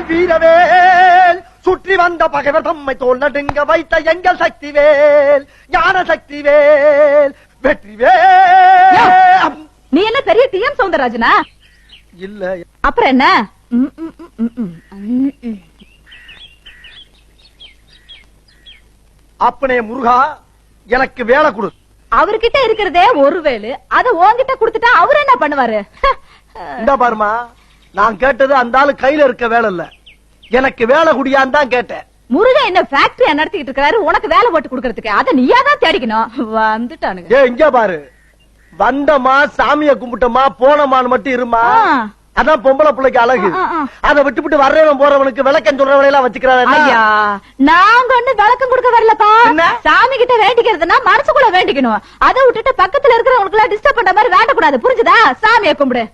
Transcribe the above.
வீரவேல் சுற்றி வந்த பகைவர் தம்மை தோல் நடுங்க வைத்த எங்கள் சக்திவேல் ஞான சக்திவேல் வெற்றிவேல். நீ என்ன பெரிய டிஎம் சௌந்தரராஜனா? இல்ல அப்புறம் என்ன? அப்பனே முருகா எனக்கு வேலை கொடு. அவர்கிட்ட இருக்கிறதே ஒரு வேலு, அத உன்கிட்ட குடுத்துட்டா அவரு என்ன பண்ணுவாரு? இந்த பாருமா, நான் கேட்டது அந்த ஆளு கையில இருக்க வேலை இல்ல, எனக்கு வேலை குடியான்னு தான் கேட்டேன். முருகன் என்ன ஃபேக்டரியா நடத்திட்டு இருக்காரு, உனக்கு வேலை போட்டு குடுக்கறதுக்கு? அத நீயா தான் தேடிக்கணும். வந்துட்டானுங்க. ஏ இங்க பாரு, வந்தமா சாமிய கும்பிட்டமா போனமான்னு மட்டும் இருமா. அதான் பொம்பளை பிள்ளைக்கு அழகு. அதை விட்டுவிட்டு வர்றவன் போறவனுக்கு விளக்கம் சொல்றவனை எல்லாம் வச்சுக்கிறாரு. நாங்க ஒண்ணு விளக்கம் கொடுக்க வரலப்பா. சாமி கிட்ட வேண்டிக்கிறதுனா மனசுக்குள்ள வேண்டிக்கணும். அதை விட்டுட்டு பக்கத்துல இருக்கிறவங்களுக்கு எல்லாம் டிஸ்டர்ப் பண்ற மாதிரி வேண்டக்கூடாது. புரிஞ்சுதா? சாமியை கும்பிடு.